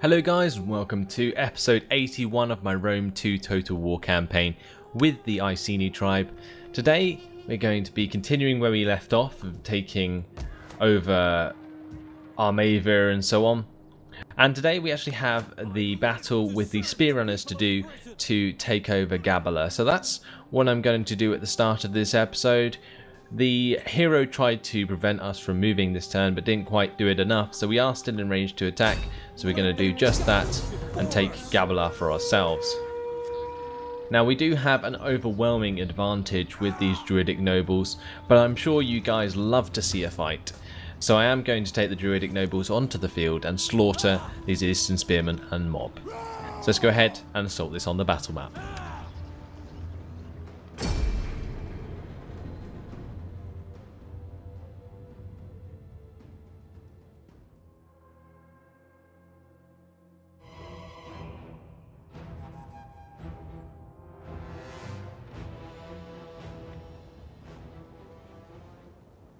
Hello guys, and welcome to episode 81 of my Rome 2 Total War campaign with the Iceni tribe. Today we're going to be continuing where we left off, taking over Armavir and so on. And today we actually have the battle with the spear runners to do to take over Gabala. So that's what I'm going to do at the start of this episode. The hero tried to prevent us from moving this turn but didn't quite do it enough, so we are still in range to attack, so we're going to do just that and take Gabala for ourselves. Now we do have an overwhelming advantage with these druidic nobles, but I'm sure you guys love to see a fight. So I am going to take the druidic nobles onto the field and slaughter these Eastern spearmen and mob. So let's go ahead and assault this on the battle map.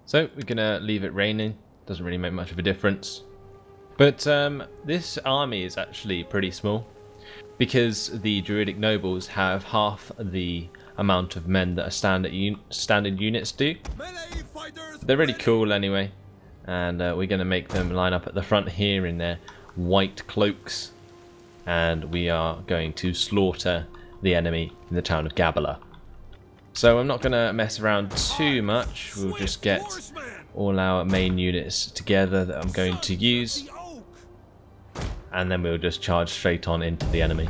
So we're going to leave it raining, doesn't really make much of a difference. But this army is actually pretty small, because the druidic nobles have half the amount of men that a standard units do. They're really cool anyway, and we're going to make them line up at the front here in their white cloaks, and we are going to slaughter the enemy in the town of Gabala. So I'm not going to mess around too much, we'll just get all our main units together that I'm going to use, and then we'll just charge straight on into the enemy.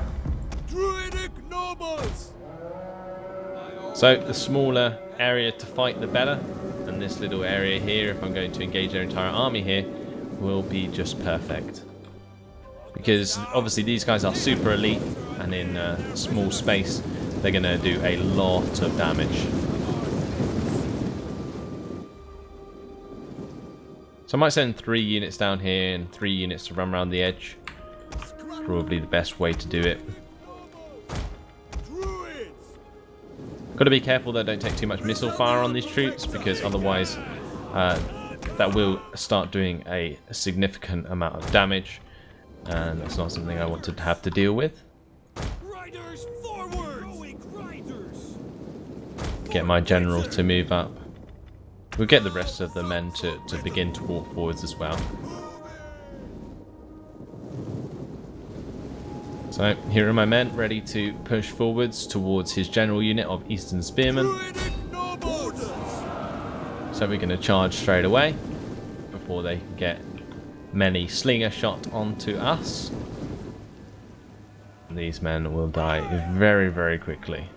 So the smaller area to fight the better, and this little area here, if I'm going to engage their entire army here, will be just perfect. Because obviously these guys are super elite, and in a small space they're going to do a lot of damage. So I might send 3 units down here and 3 units to run around the edge. Probably the best way to do it. Got to be careful that I don't take too much missile fire on these troops, because otherwise that will start doing a significant amount of damage, and that's not something I want to have to deal with. Get my general to move up. We'll get the rest of the men to begin to walk forwards as well. So here are my men ready to push forwards towards his general unit of Eastern spearmen. So we're going to charge straight away before they get many slinger shot onto us. These men will die very, very quickly.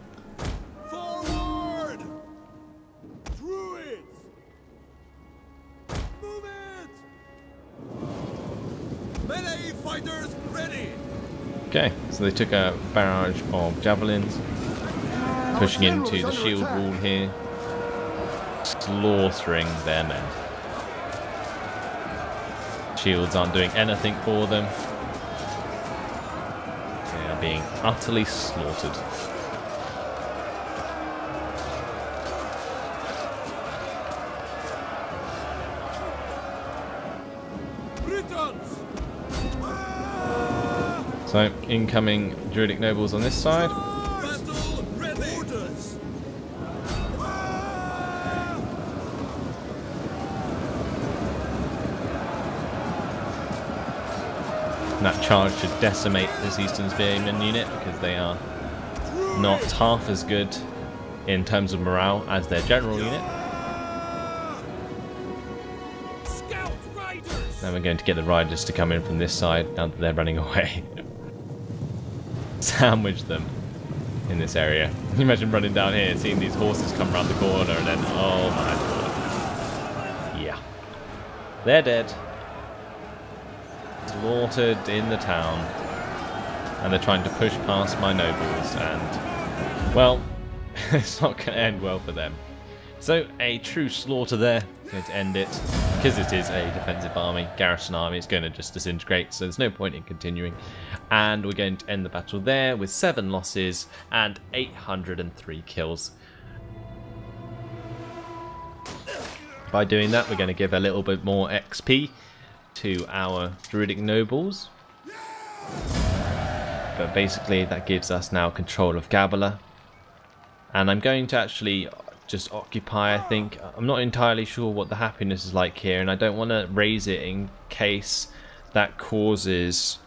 Okay, so they took a barrage of javelins, pushing into the shield wall here, slaughtering their men. Shields aren't doing anything for them. They are being utterly slaughtered. So, incoming druidic nobles on this side. And that charge should decimate this Eastern Spearman unit, because they are not half as good in terms of morale as their general unit. Now we're going to get the riders to come in from this side now that they're running away. Sandwich them in this area. Can you imagine running down here and seeing these horses come around the corner and then, oh my god. Yeah. They're dead. Slaughtered in the town. And they're trying to push past my nobles, and, well, it's not going to end well for them. So, a true slaughter there. Going to end it. Because it is a defensive army, garrison army, it's going to just disintegrate, so there's no point in continuing. And we're going to end the battle there with 7 losses and 803 kills. By doing that, we're going to give a little bit more XP to our druidic nobles. But basically that gives us now control of Gabala. And I'm going to actually just occupy, I think. I'm not entirely sure what the happiness is like here, and I don't want to raise it in case that causes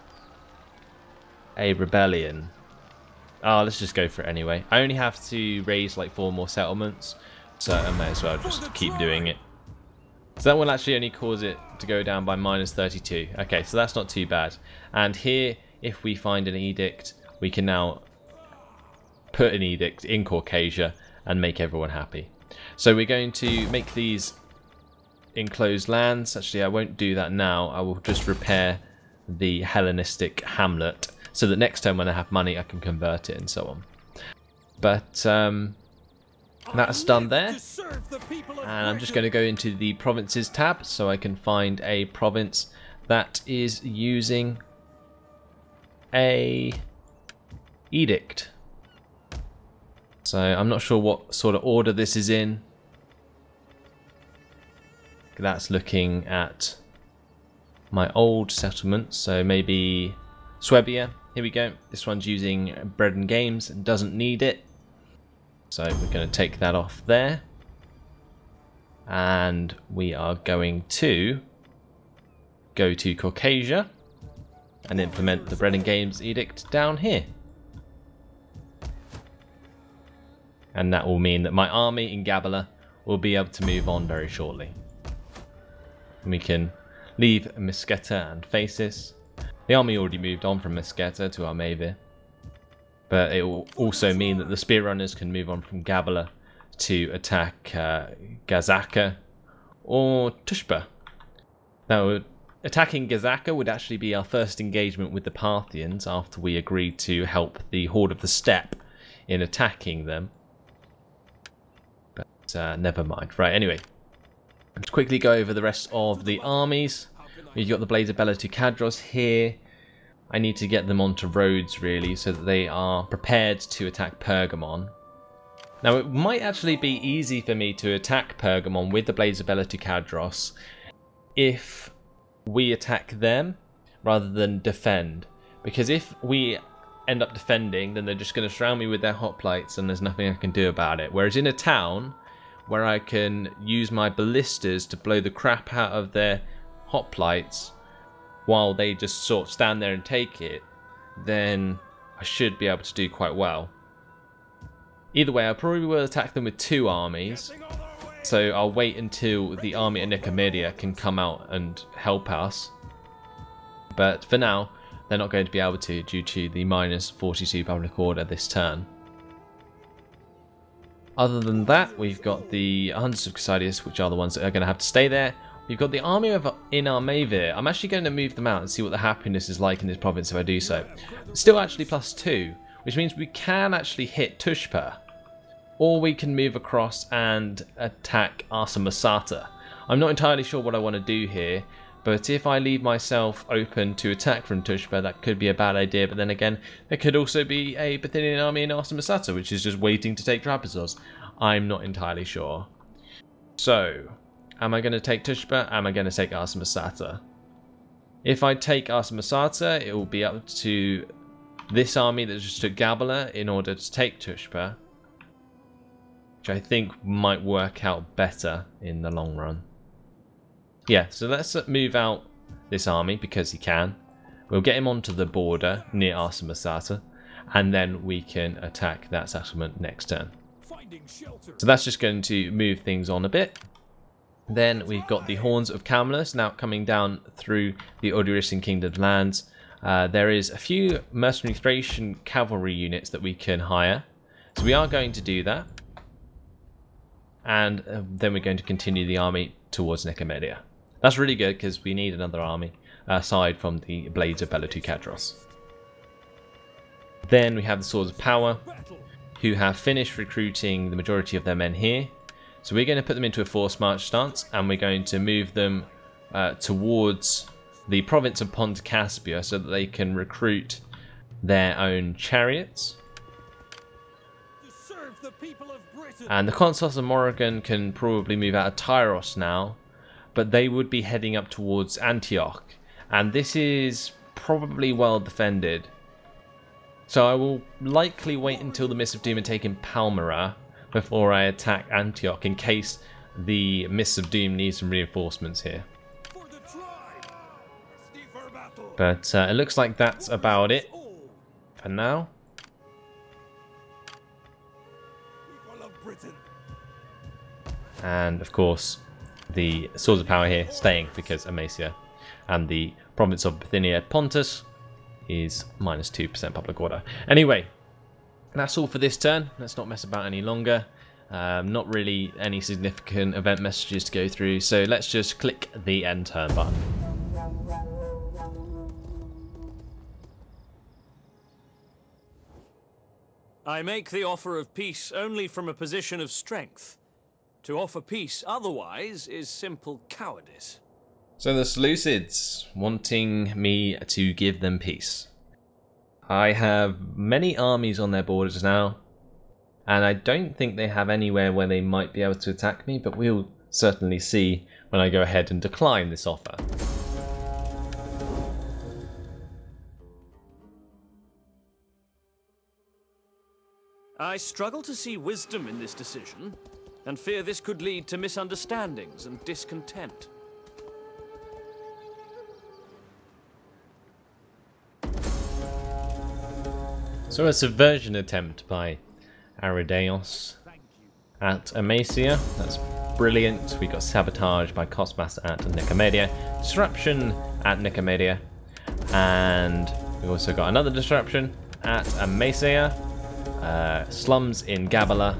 a rebellion. Oh, let's just go for it anyway. I only have to raise like 4 more settlements, so I may as well just keep doing it. So that will actually only cause it to go down by -32. Okay, so that's not too bad. And here, if we find an edict, we can now put an edict in Caucasia and make everyone happy. So we're going to make these enclosed lands. Actually, I won't do that now. I will just repair the Hellenistic hamlet so that next time when I have money I can convert it and so on. But that's done there. And I'm just going to go into the provinces tab so I can find a province that is using a edict. So I'm not sure what sort of order this is in. That's looking at my old settlement, so maybe Swabia. Here we go. This one's using bread and games and doesn't need it. So we're going to take that off there. And we are going to go to Caucasia and implement the bread and games edict down here. And that will mean that my army in Gabala will be able to move on very shortly. And we can leave Mesquita and Phasis. The army already moved on from Mesquita to Armavir. But it will also mean that the spear runners can move on from Gabala to attack Gazaka or Tushpa. Now, attacking Gazaka would actually be our first engagement with the Parthians after we agreed to help the Horde of the Steppe in attacking them. But never mind. Right, anyway. Let's quickly go over the rest of the armies. We've got the Blades of Bela-Tukadros here. I need to get them onto roads, really, so that they are prepared to attack Pergamon. Now, it might actually be easy for me to attack Pergamon with the Blades of Bela-Tukadros if we attack them rather than defend. Because if we end up defending, then they're just going to surround me with their hoplites and there's nothing I can do about it. Whereas in a town where I can use my ballistas to blow the crap out of their hoplites while they just sort of stand there and take it, then I should be able to do quite well. Either way, I probably will attack them with 2 armies, so I'll wait until the army at Nicomedia can come out and help us. But for now, they're not going to be able to due to the -42 public order this turn. Other than that, we've got the Hunters of Cassidius, which are the ones that are going to have to stay there. We've got the army in Armavir. I'm actually going to move them out and see what the happiness is like in this province if I do so. Still actually +2, which means we can actually hit Tushpa. Or we can move across and attack Arsamasata. I'm not entirely sure what I want to do here, but if I leave myself open to attack from Tushpa, that could be a bad idea. But then again, there could also be a Bithynian army in Arsamasata, which is just waiting to take Trapezoros. I'm not entirely sure. So, am I going to take Tushpa? Am I going to take Arsamasata? If I take Arsamasata, it will be up to this army that just took Gabala in order to take Tushpa, which I think might work out better in the long run. Yeah, so let's move out this army because he can. We'll get him onto the border near Arsamasata, and then we can attack that settlement next turn. So that's just going to move things on a bit. Then we've got the Horns of Camulus now coming down through the Odrysian Kingdom lands. There is a few mercenary Thracian cavalry units that we can hire, so we are going to do that. And then we're going to continue the army towards Nicomedia. That's really good because we need another army aside from the Blades of Bela-Tukadros. Then we have the Swords of Power, who have finished recruiting the majority of their men here. So we're going to put them into a forced march stance, and we're going to move them towards the province of Pont Caspia so that they can recruit their own chariots. And the Consuls of Morrigan can probably move out of Tyros now, but they would be heading up towards Antioch. And this is probably well defended. So I will likely wait until the Mists of Doom are taken Palmyra before I attack Antioch, in case the Mists of Doom need some reinforcements here. But it looks like that's about it for now. And of course, the Swords of Power here staying because Amasia, and the province of Bithynia Pontus is -2% public order. Anyway, that's all for this turn. Let's not mess about any longer. Not really any significant event messages to go through, so let's just click the end turn button. I make the offer of peace only from a position of strength. To offer peace otherwise is simple cowardice. So the Seleucids wanting me to give them peace. I have many armies on their borders now, and I don't think they have anywhere where they might be able to attack me, but we'll certainly see when I go ahead and decline this offer. I struggle to see wisdom in this decision, and fear this could lead to misunderstandings and discontent. So a subversion attempt by Aridaeus at Amasia. That's brilliant. We got sabotage by Cosmas at Nicomedia, disruption at Nicomedia, and we also got another disruption at Amasia. Slums in Gabala.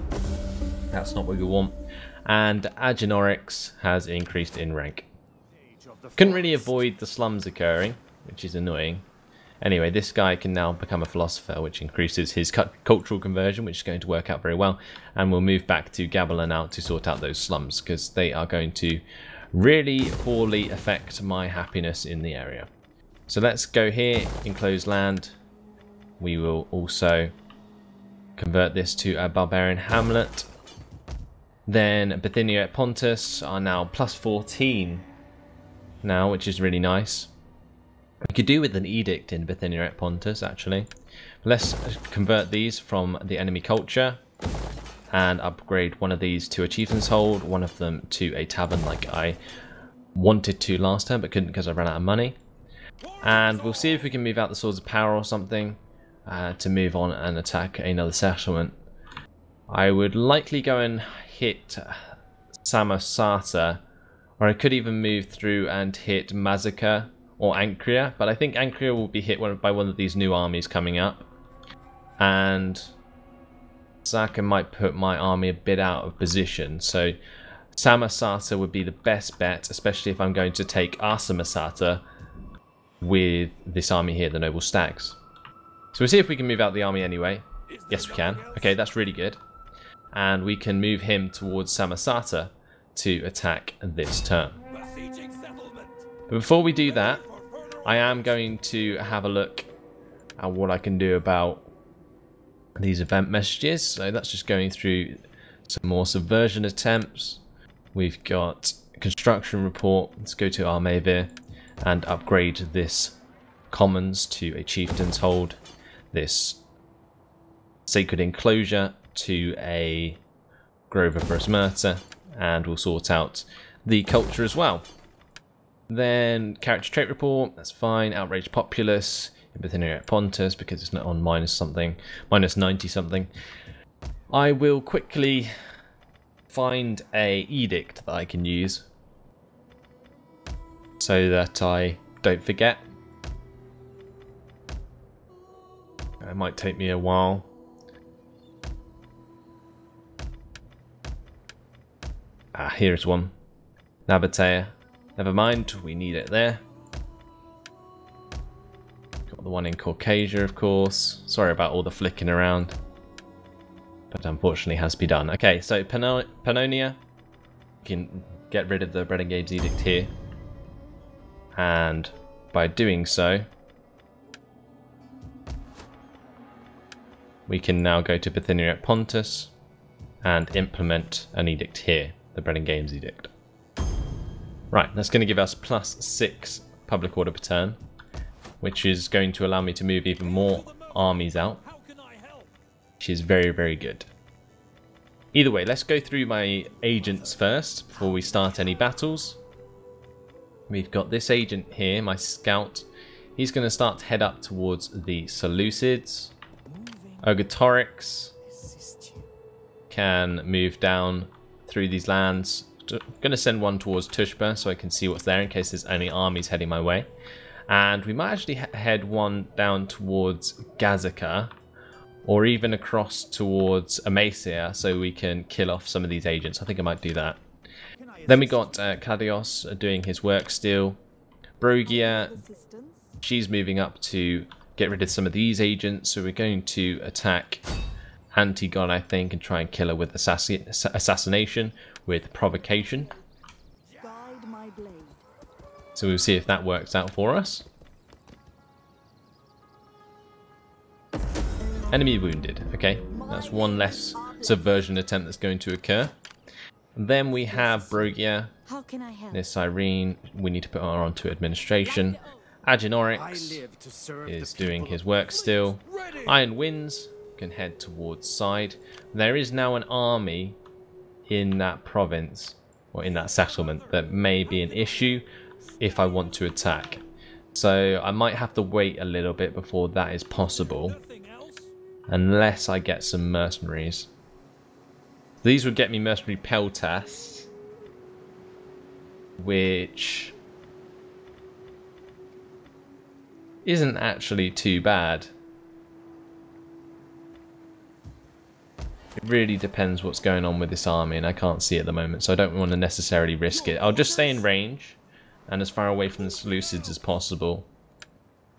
That's not what we want. And Agenorix has increased in rank. Couldn't really avoid the slums occurring, which is annoying. Anyway, this guy can now become a philosopher, which increases his cultural conversion, which is going to work out very well. And we'll move back to Gabala now to sort out those slums, because they are going to really poorly affect my happiness in the area. So let's go here, enclose land. We will also convert this to a barbarian hamlet. Then Bithynia at Pontus are now +14 now, which is really nice. We could do with an edict in Bithynia at Pontus, actually. Let's convert these from the enemy culture and upgrade one of these to a chieftain's hold, one of them to a tavern like I wanted to last time but couldn't because I ran out of money. And we'll see if we can move out the Swords of Power or something to move on and attack another settlement. I would likely go and hit Samosata, or I could even move through and hit Massacre or Ankria, but I think Ankria will be hit by one of these new armies coming up, and Saka might put my army a bit out of position, so Samosata would be the best bet, especially if I'm going to take Arsamasata with this army here, the Noble Stags. So we'll see if we can move out the army anyway. Yes, we can. Okay, that's really good. And we can move him towards Samosata to attack this turn. But before we do that, I am going to have a look at what I can do about these event messages. So that's just going through some more subversion attempts. We've got construction report. Let's go to Armavir and upgrade this commons to a chieftain's hold. This sacred enclosure to a grove of Rosmerta, and we'll sort out the culture as well. Then character trait report, that's fine. Outraged populace in Bithynia at Pontus because it's not on -90 something. I will quickly find a edict that I can use so that I don't forget. It might take me a while. Here's one. Nabatea. Never mind, we need it there. Got the one in Caucasia, of course. Sorry about all the flicking around, but unfortunately has to be done. Okay, so Pannonia. You can get rid of the Bread and Games Edict here. And by doing so, we can now go to Bithynia at Pontus and implement an edict here, the Bread and Games Edict. Right, that's going to give us +6 public order per turn. which is going to allow me to move even more armies out, which is very, very good. Either way, let's go through my agents first before we start any battles. We've got this agent here, my scout. He's going to start to head up towards the Seleucids. Ogatorix can move down through these lands. I'm going to send one towards Tushpa so I can see what's there in case there's any armies heading my way. And we might actually head one down towards Gazaca, or even across towards Amasia so we can kill off some of these agents. I think I might do that. Then we got Kadios doing his work still. Brogia, she's moving up to get rid of some of these agents, so we're going to attack Antigone, I think, and try and kill her with assassination, with provocation. So we'll see if that works out for us. Enemy wounded. Okay, that's one less subversion attempt that's going to occur. And then we have Brogia. This Irene, we need to put her onto administration. Agenorix is doing his work still. Iron Winds can head towards side. There is now an army in that province, or in that settlement, that may be an issue if I want to attack. So I might have to wait a little bit before that is possible, unless I get some mercenaries. These would get me mercenary peltasts, which isn't actually too bad. It really depends what's going on with this army, and I can't see at the moment, so I don't want to necessarily risk it. I'll just stay in range and as far away from the Seleucids as possible.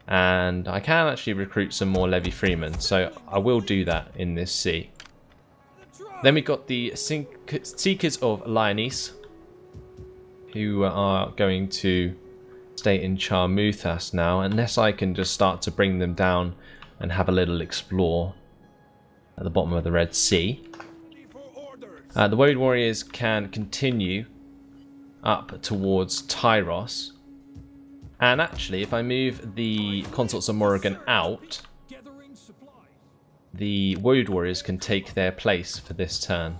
And I can actually recruit some more levy freemen, so I will do that in this sea. Then we got the Seekers of Lyonese, who are going to stay in Charmuthas now, unless I can just start to bring them down and have a little explore at the bottom of the Red Sea. The Woad Warriors can continue up towards Tyros. And actually, if I move the Consorts of Morrigan out, the Woad Warriors can take their place for this turn.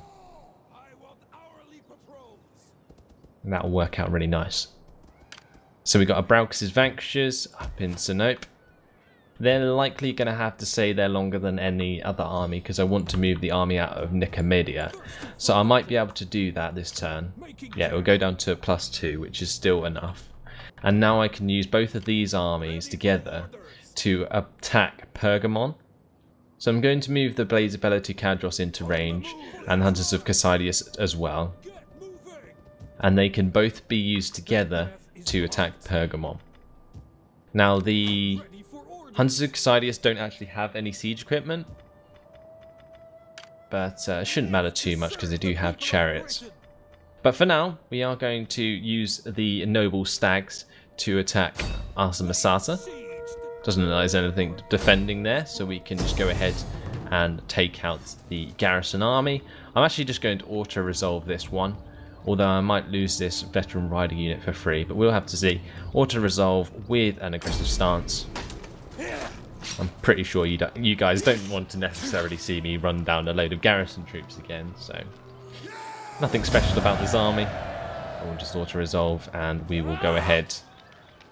And that'll work out really nice. So we got Abraucus' Vanquishers up in Sinope. They're likely going to have to stay there longer than any other army because I want to move the army out of Nicomedia. So I might be able to do that this turn. Yeah, it will go down to +2, which is still enough. And now I can use both of these armies together to attack Pergamon. So I'm going to move the Blades of Beloticadros into range, and Hunters of Cassidius as well. And they can both be used together to attack Pergamon. Now the Hunters of Cassidius don't actually have any siege equipment, but it shouldn't matter too much because they do have chariots. But for now, we are going to use the Noble Stags to attack Arsamasata. Doesn't look like there's anything defending there, so we can just go ahead and take out the garrison army. I'm actually just going to auto-resolve this one, although I might lose this veteran rider unit for free, but we'll have to see. Auto-resolve with an aggressive stance. I'm pretty sure you guys don't want to necessarily see me run down a load of garrison troops again, so nothing special about this army. We'll just auto-resolve and we will go ahead.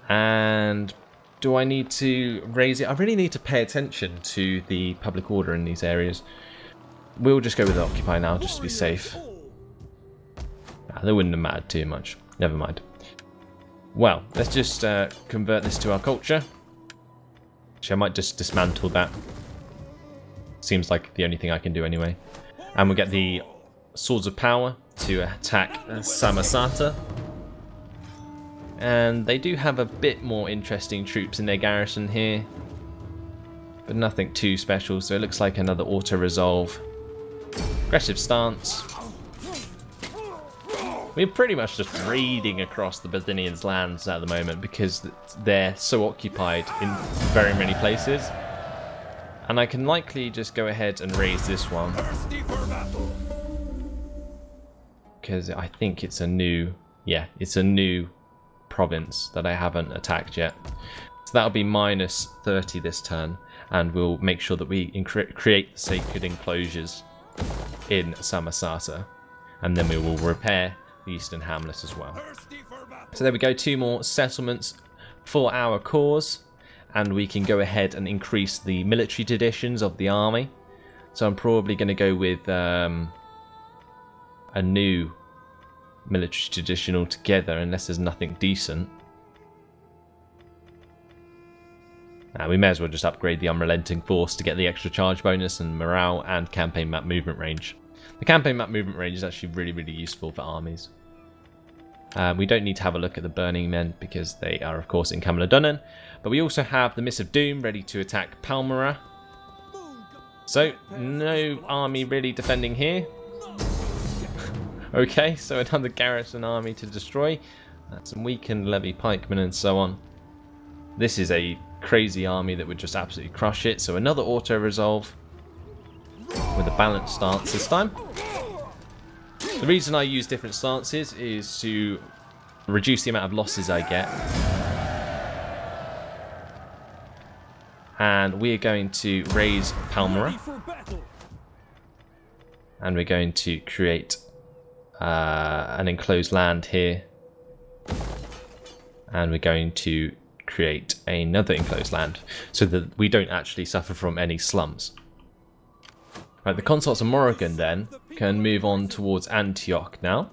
And do I need to raise it? I really need to pay attention to the public order in these areas. We'll just go with Occupy now, just to be safe. That wouldn't have mattered too much. Never mind. Well, let's just convert this to our culture. Actually, I might just dismantle that. Seems like the only thing I can do anyway. And we'll get the Swords of Power to attack Samosata. And they do have a bit more interesting troops in their garrison here, but nothing too special, so it looks like another auto-resolve. Aggressive stance. We're pretty much just raiding across the Bithynians' lands at the moment because they're so occupied in very many places. And I can likely just go ahead and raise this one, because I think it's a new, yeah, it's a new province that I haven't attacked yet. So that'll be minus 30 this turn, and we'll make sure that we create the sacred enclosures in Samosata, and then we will repair the Eastern Hamlet as well. So there we go, 2 more settlements for our cause, and we can go ahead and increase the military traditions of the army. So I'm probably going to go with a new military tradition altogether, unless there's nothing decent. We may as well just upgrade the Unrelenting Force to get the extra charge bonus and morale and campaign map movement range. The campaign map movement range is actually really, really useful for armies. We don't need to have a look at the Burning Men because they are of course in Camlandunnen, but we also have the Miss of Doom ready to attack Palmyra. So no army really defending here. Okay, so another garrison army to destroy. Some weakened levy pikemen and so on. This is a crazy army that would just absolutely crush it. So another auto resolve with a balanced stance this time. The reason I use different stances is to reduce the amount of losses I get. And we are going to raise Palmyra. And we're going to create an enclosed land here. And we're going to create another enclosed land so that we don't actually suffer from any slums. Right, the consorts of Morrigan then can move on towards Antioch now.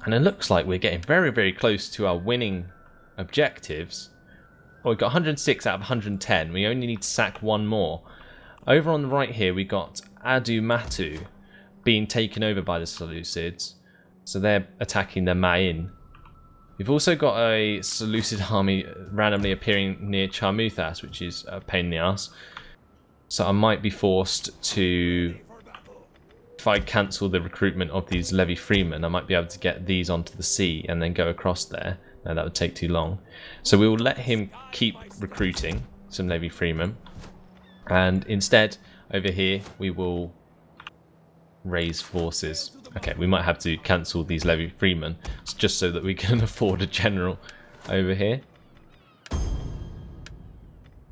And it looks like we're getting very, very close to our winning objectives. Well, we've got 106 out of 110. We only need to sack 1 more. Over on the right here, we got Adumatu being taken over by the Seleucids. So they're attacking the Ma'in. We've also got a Seleucid army randomly appearing near Charmuthas, which is a pain in the ass. So I might be forced to, if I cancel the recruitment of these levy freemen, I might be able to get these onto the sea and then go across there. No, that would take too long. So we will let him keep recruiting some levy freemen. And instead, over here, we will raise forces. Okay, we might have to cancel these levy freemen just so that we can afford a general over here.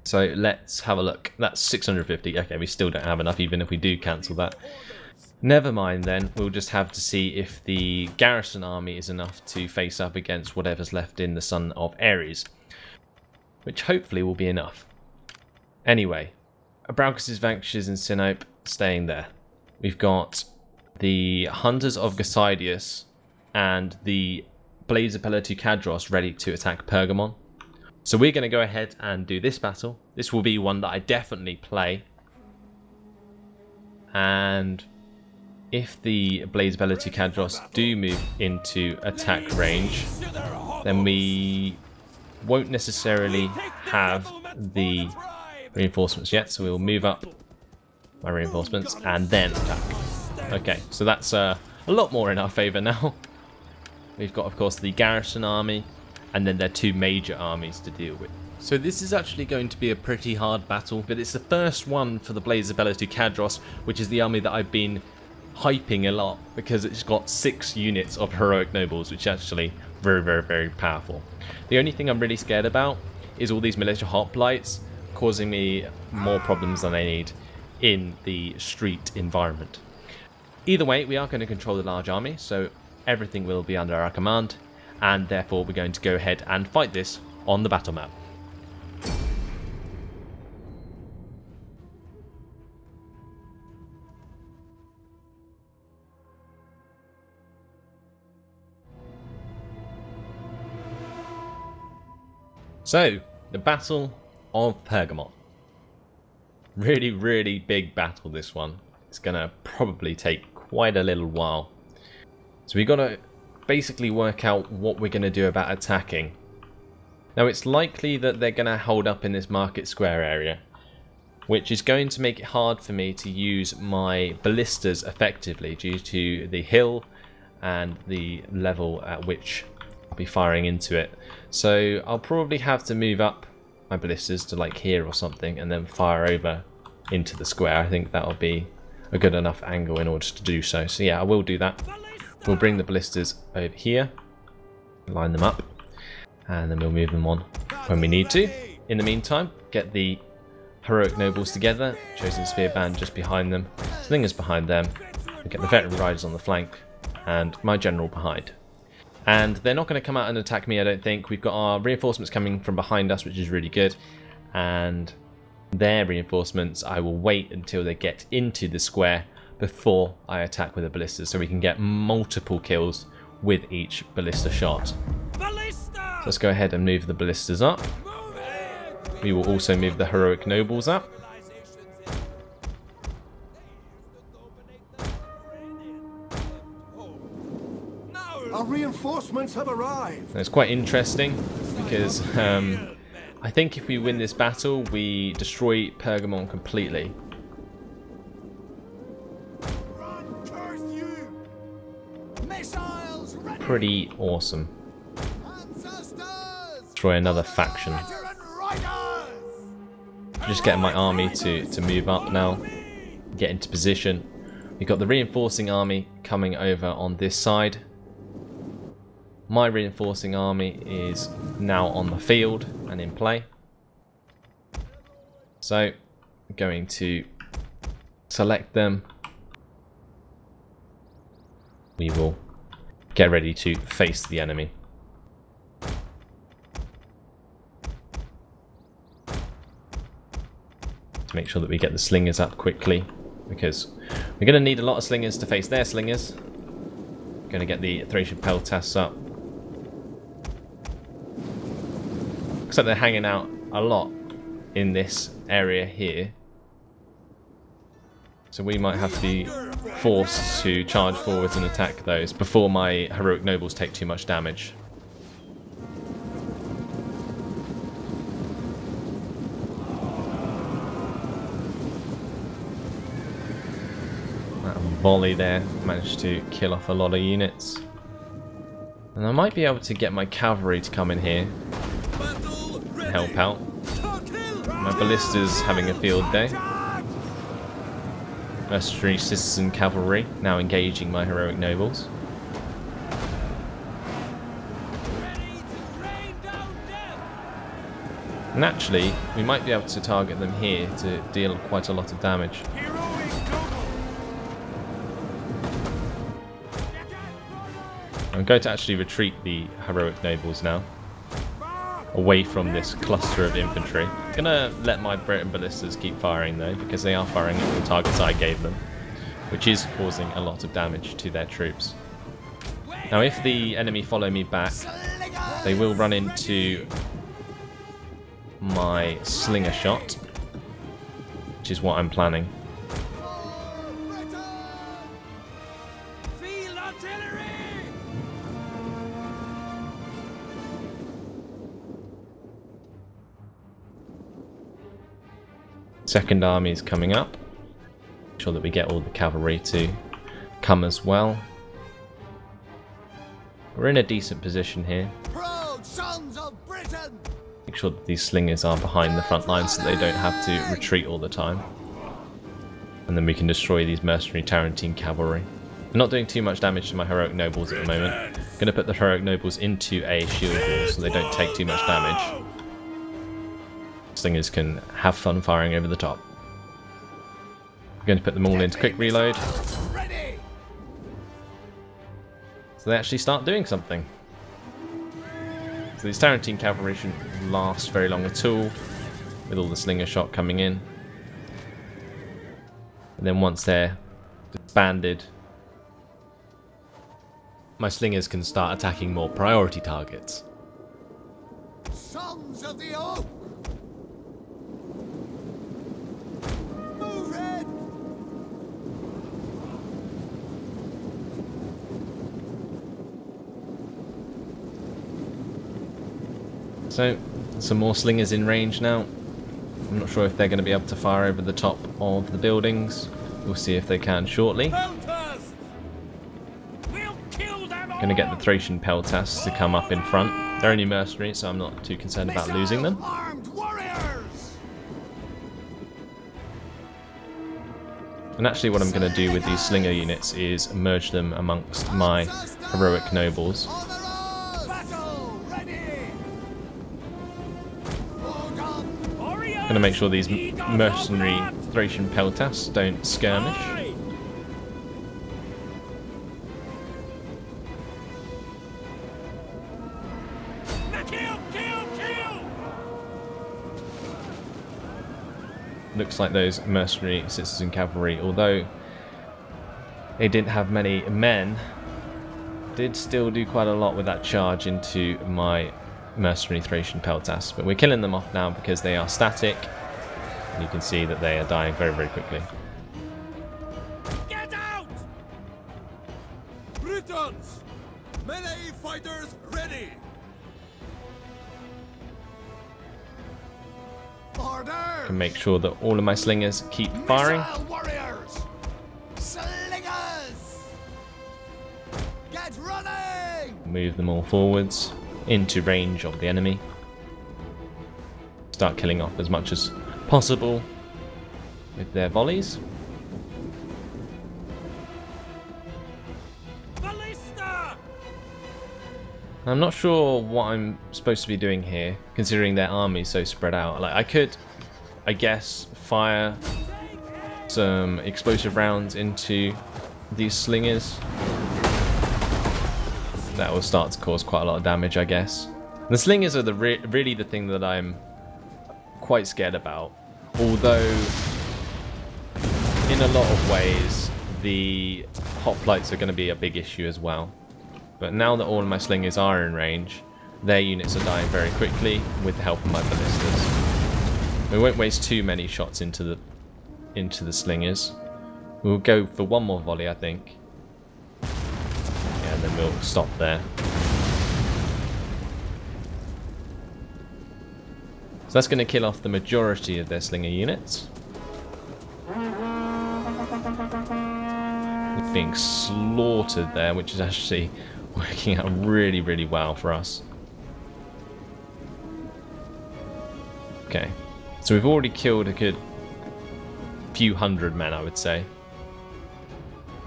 So let's have a look. That's 650. Okay, we still don't have enough even if we do cancel that. Never mind then, we'll just have to see if the garrison army is enough to face up against whatever's left in the Son of Ares, which hopefully will be enough. Anyway, Abraucus' Vanquishers in Sinope staying there. We've got the Hunters of Gasidius and the Blades of Pelotukadros ready to attack Pergamon. So we're going to go ahead and do this battle. This will be one that I definitely play. And if the Blades of Pelotukadros do move into attack range, then we won't necessarily have the reinforcements yet. So we'll move up my reinforcements and then attack. Okay, so that's a lot more in our favour now. We've got, of course, the garrison army, and then their 2 major armies to deal with. So this is actually going to be a pretty hard battle, but it's the first one for the Blades of Pelotukadros, which is the army that I've been hyping a lot, because it's got 6 units of heroic nobles, which is actually very, very, very powerful. The only thing I'm really scared about is all these militia hoplites causing me more problems than I need in the street environment. Either way, we are going to control the large army, so everything will be under our command, and therefore we're going to go ahead and fight this on the battle map. So, the Battle of Pergamon. Really, really big battle, this one. It's going to probably take quite a little while. So we've got to basically work out what we're going to do about attacking. Now it's likely that they're going to hold up in this market square area, which is going to make it hard for me to use my ballistas effectively due to the hill and the level at which I'll be firing into it. So I'll probably have to move up my ballistas to like here or something and then fire over into the square. I think that'll be a good enough angle in order to do so. So yeah, I will do that. We'll bring the ballistas over here Line them up, and then we'll move them on when we need to. In the meantime, get the heroic nobles together, chosen spear band just behind them, slingers behind them, we get the veteran riders on the flank, and my general behind. And they're not going to come out and attack me, I don't think. We've got our reinforcements coming from behind us, which is really good, and their reinforcements, I will wait until they get into the square before I attack with the ballistas, so we can get multiple kills with each ballista shot. So let's go ahead and move the ballistas up. We will also move the heroic nobles up. Our reinforcements have arrived. And it's quite interesting because I think if we win this battle, we destroy Pergamon completely. Pretty awesome. Destroy another faction. Just getting my army to move up now, get into position. We've got the reinforcing army coming over on this side. My reinforcing army is now on the field and in play. So I'm going to select them. We will get ready to face the enemy. To make sure that we get the slingers up quickly, because we're going to need a lot of slingers to face their slingers. Going to get the Thracian Peltasts up. Looks like they're hanging out a lot in this area here, so we might have to be forced to charge forwards and attack those before my heroic nobles take too much damage. That volley there managed to kill off a lot of units, and I might be able to get my cavalry to come in here and help out. My ballista's having a field day. Mercenary citizen cavalry now engaging my heroic nobles. And actually, we might be able to target them here to deal quite a lot of damage. I'm going to actually retreat the heroic nobles now, away from this cluster of infantry. I'm gonna let my Brit and ballistas keep firing though, because they are firing at the targets I gave them, which is causing a lot of damage to their troops. Now if the enemy follow me back, they will run into my slinger shot, which is what I'm planning. Second army is coming up. Make sure that we get all the cavalry to come as well. We're in a decent position here. Make sure that these slingers are behind the front lines so they don't have to retreat all the time. And then we can destroy these mercenary Tarentine cavalry. I'm not doing too much damage to my heroic nobles at the moment. I'm going to put the heroic nobles into a shield wall so they don't take too much damage. Slingers can have fun firing over the top. I'm going to put them all into quick reload, so they actually start doing something. So these Tarentine cavalry shouldn't last very long at all, with all the slinger shot coming in. And then once they're disbanded, my slingers can start attacking more priority targets. Sons of the Oak! So, some more slingers in range now. I'm not sure if they're going to be able to fire over the top of the buildings. We'll see if they can shortly. Going to get the Thracian Peltasts to come up in front. They're only mercenaries, so I'm not too concerned about losing them. And actually what I'm going to do with these slinger units is merge them amongst my heroic nobles. Gonna make sure these mercenary Thracian peltasts don't skirmish. Looks like those mercenary citizen cavalry, although they didn't have many men, did still do quite a lot with that charge into my mercenary Thracian peltasts. But we're killing them off now because they are static, and you can see that they are dying very, very quickly. Get out! Britons! Melee fighters ready! Order! Can make sure that all of my slingers keep firing. Missile warriors! Slingers! Get running! Move them all forwards into range of the enemy. Start killing off as much as possible with their volleys. Ballista! I'm not sure what I'm supposed to be doing here, considering their army is so spread out. Like, I could, I guess, fire some explosive rounds into these slingers. That will start to cause quite a lot of damage, I guess. The slingers are really the thing that I'm quite scared about. Although, in a lot of ways, the hoplites are going to be a big issue as well. But now that all of my slingers are in range, their units are dying very quickly with the help of my ballistas. We won't waste too many shots into the slingers. We'll go for one more volley, I think. Yeah, and then we'll stop there. So that's going to kill off the majority of their slinger units. They're being slaughtered there, which is actually working out really, really well for us. Okay, so we've already killed a good few hundred men, I would say.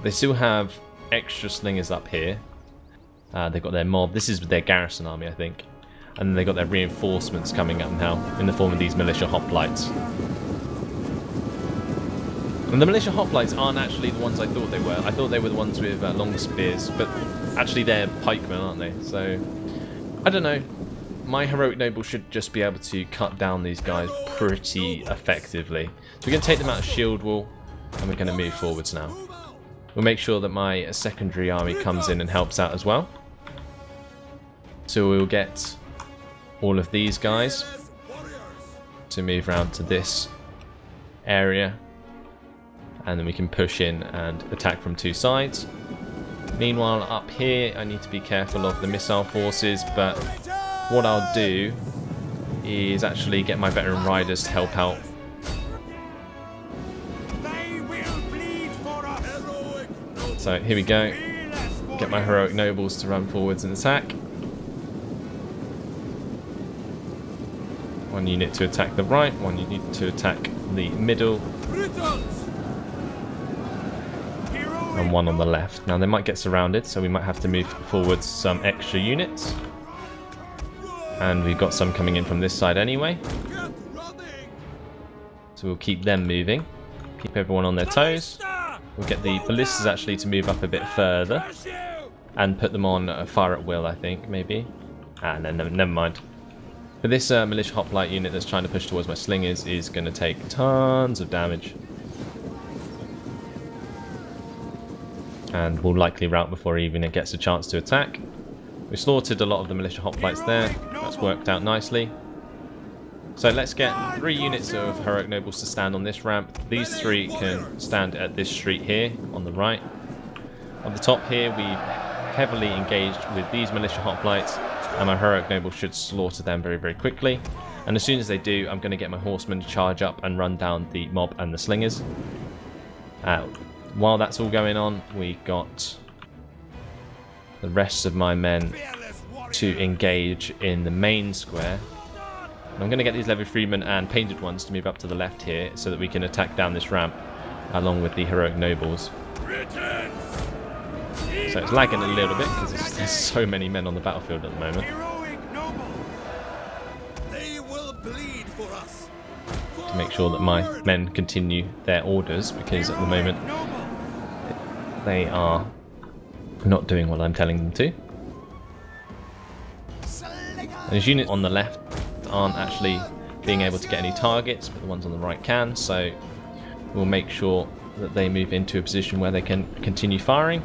They still have extra slingers up here. They've got their mob. This is their garrison army, I think. And then they've got their reinforcements coming up now in the form of these militia hoplites. And the militia hoplites aren't actually the ones I thought they were. I thought they were the ones with long spears, but actually they're pikemen, aren't they? So, I don't know. My heroic nobles should just be able to cut down these guys pretty effectively. So we're going to take them out of shield wall, and we're going to move forwards now. We'll make sure that my secondary army comes in and helps out as well. So we'll get all of these guys to move around to this area, and then we can push in and attack from two sides. Meanwhile, up here I need to be careful of the missile forces, but what I'll do is actually get my veteran riders to help out. So here we go. Get my heroic nobles to run forwards and attack. One unit to attack the right, one unit to attack the middle, and one on the left. Now they might get surrounded, so we might have to move forwards some extra units. And we've got some coming in from this side anyway. So we'll keep them moving. Keep everyone on their toes. We'll get the ballistas actually to move up a bit further. And put them on fire at will, I think, maybe. Ah, no, never mind. But this militia hoplite unit that's trying to push towards my slingers is going to take tons of damage. And will likely rout before he even gets a chance to attack. We slaughtered a lot of the militia hoplites there. That's worked out nicely. So let's get 3 units of heroic nobles to stand on this ramp. These 3 can stand at this street here on the right. On the top here we've heavily engaged with these militia hoplites, and my heroic nobles should slaughter them very, very quickly. And as soon as they do, I'm going to get my horsemen to charge up and run down the mob and the slingers. While that's all going on, we got the rest of my men to engage in the main square. And I'm going to get these level freemen and painted ones to move up to the left here so that we can attack down this ramp along with the heroic nobles. So it's lagging a little bit because there's so many men on the battlefield at the moment. They will bleed for us. For to make sure that my men continue their orders, because at the moment they are not doing what I'm telling them to. And his units on the left aren't actually being able to get any targets, but the ones on the right can, so we'll make sure that they move into a position where they can continue firing.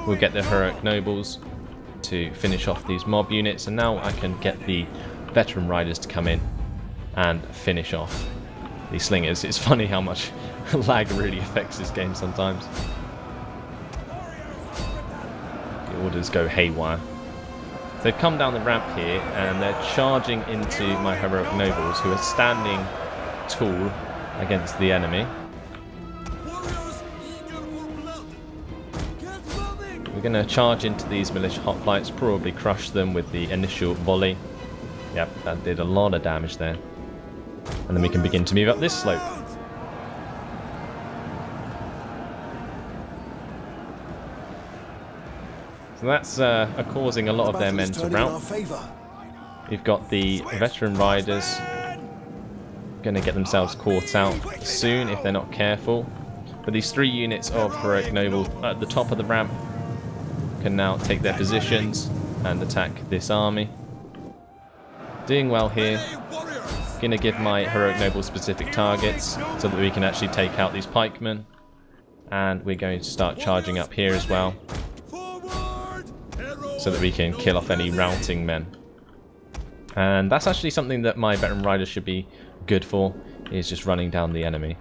We'll get the heroic nobles to finish off these mob units, and now I can get the veteran riders to come in and finish off these slingers. It's funny how much lag really affects this game sometimes. The orders go haywire. They've come down the ramp here and they're charging into my heroic nobles, who are standing tall against the enemy. We're going to charge into these militia hoplites, probably crush them with the initial volley. Yep, that did a lot of damage there. And then we can begin to move up this slope. So that's causing a lot of their men to rout. We've got the veteran riders going to get themselves caught out soon if they're not careful. But these 3 units of heroic nobles at the top of the ramp can now take their positions and attack this army. Doing well here. Going to give my heroic nobles specific targets so that we can actually take out these pikemen. And we're going to start charging up here as well, so that we can kill off any routing men. And that's actually something that my veteran riders should be good for, is just running down the enemy.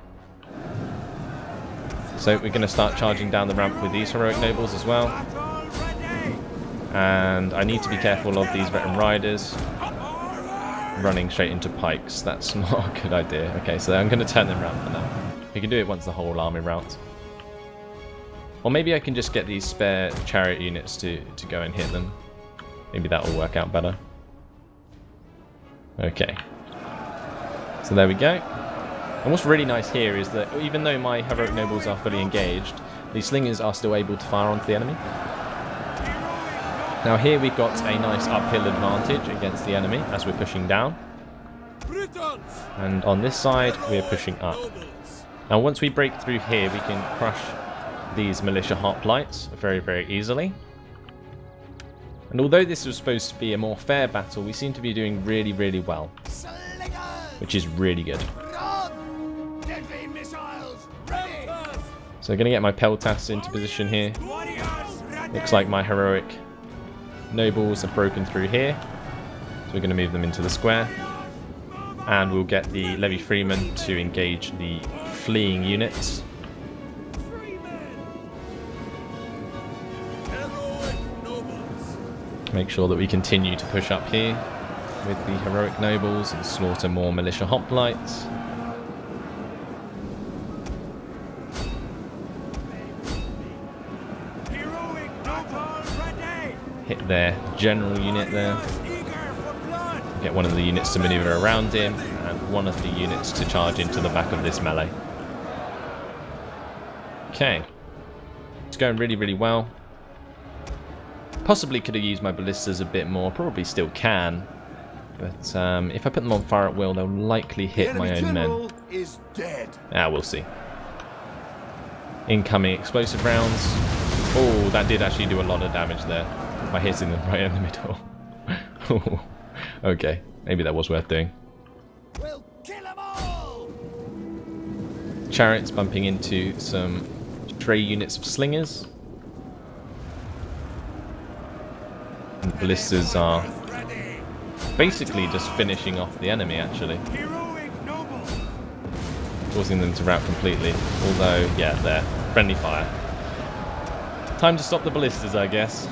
So we're going to start charging down the ramp with these heroic nobles as well. And I need to be careful of these veteran riders running straight into pikes. That's not a good idea. Okay, so I'm going to turn them around for now. We can do it once the whole army routs. Or maybe I can just get these spare chariot units to go and hit them. Maybe that will work out better. Okay. So there we go. And what's really nice here is that even though my heroic nobles are fully engaged, these slingers are still able to fire onto the enemy. Now here we've got a nice uphill advantage against the enemy as we're pushing down. And on this side we're pushing up. Now once we break through here, we can crush these militia hoplites very, very easily. And although this was supposed to be a more fair battle, we seem to be doing really, really well, which is really good. So I'm going to get my peltas into position here. Looks like my heroic nobles have broken through here, so we're going to move them into the square, and we'll get the levy freemen to engage the fleeing units. Make sure that we continue to push up here with the heroic nobles and slaughter more militia hoplites. Hit their general unit there. Get one of the units to maneuver around him, and one of the units to charge into the back of this melee. Okay. It's going really, really well. Possibly could have used my ballistas a bit more, probably still can, but if I put them on fire at will, they'll likely hit my own men. Is dead. We'll see. Incoming explosive rounds. Oh, that did actually do a lot of damage there by hitting them right in the middle. Okay, maybe that was worth doing. We'll kill them all. Chariots bumping into some stray units of slingers. And the ballistas are basically just finishing off the enemy, actually. Causing them to rout completely. Although, yeah, they're friendly fire. Time to stop the ballistas, I guess,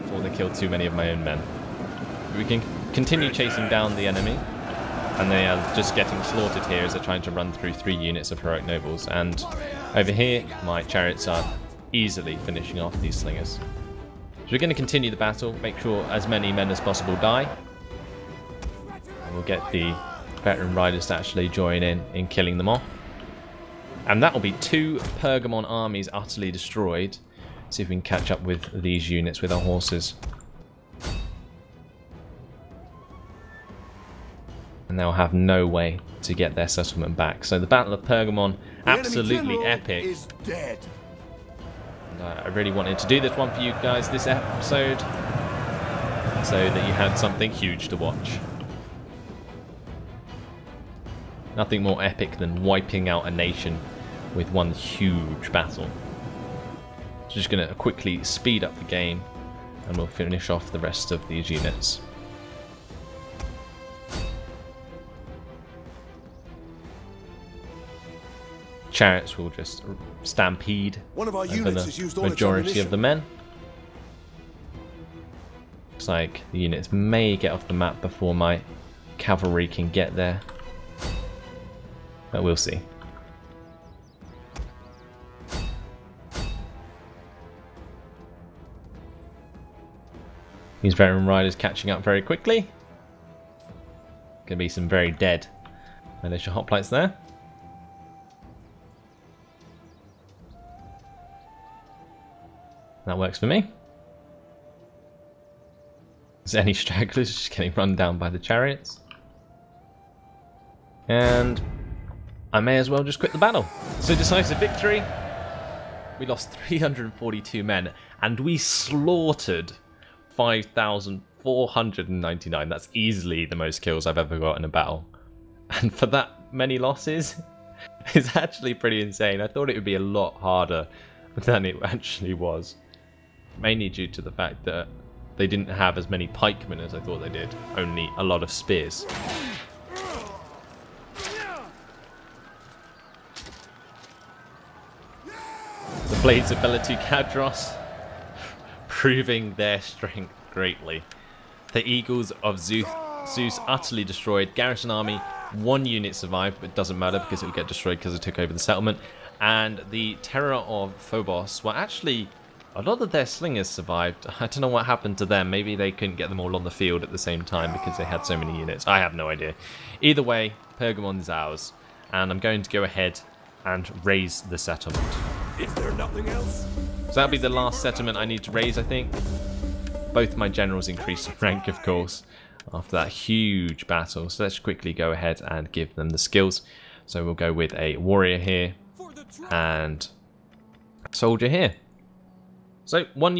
before they kill too many of my own men. We can continue chasing down the enemy, and they are just getting slaughtered here as they're trying to run through 3 units of heroic nobles. And over here, my chariots are easily finishing off these slingers. So we're going to continue the battle, make sure as many men as possible die. And we'll get the veteran riders to actually join in killing them off. And that will be 2 Pergamon armies utterly destroyed. See if we can catch up with these units with our horses. and they'll have no way to get their settlement back. So the Battle of Pergamon, absolutely epic. Is dead. And, I really wanted to do this one for you guys this episode, so that you had something huge to watch. Nothing more epic than wiping out a nation with one huge battle. So just going to quickly speed up the game, and we'll finish off the rest of these units. Chariots will just stampede One of our over units has the used all its majority of ammunition. the men. Looks like the units may get off the map before my cavalry can get there, but we'll see. These veteran riders catching up very quickly. Gonna be some very dead militia hoplites there. That works for me. Is there any stragglers just getting run down by the chariots? And I may as well just quit the battle. So decisive victory. We lost 342 men and we slaughtered 5,499. That's easily the most kills I've ever got in a battle. And for that many losses, it's actually pretty insane. I thought it would be a lot harder than it actually was. Mainly due to the fact that they didn't have as many pikemen as I thought they did. Only a lot of spears. The Blades of Belatu Kadros proving their strength greatly. The Eagles of Zeus utterly destroyed. Garrison army, 1 unit survived, but it doesn't matter because it will get destroyed because it took over the settlement. And the Terror of Phobos, well actually a lot of their slingers survived. I don't know what happened to them. Maybe they couldn't get them all on the field at the same time because they had so many units. I have no idea. Either way, Pergamon's ours. And I'm going to go ahead and raise the settlement. Is there nothing else? So that'll be the last settlement I need to raise, I think. Both my generals increased in rank, of course, after that huge battle. So let's quickly go ahead and give them the skills. So we'll go with a warrior here and a soldier here. So one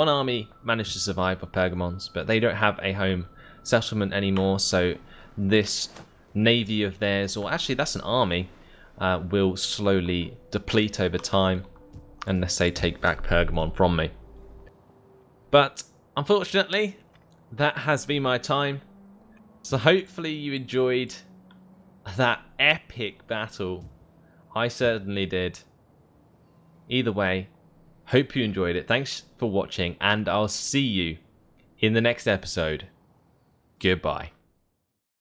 army managed to survive of Pergamons, but they don't have a home settlement anymore. So this navy of theirs, or actually that's an army, will slowly deplete over time unless they take back Pergamon from me. But unfortunately, that has been my time. So hopefully you enjoyed that epic battle. I certainly did. Either way, hope you enjoyed it. Thanks for watching, and I'll see you in the next episode. Goodbye.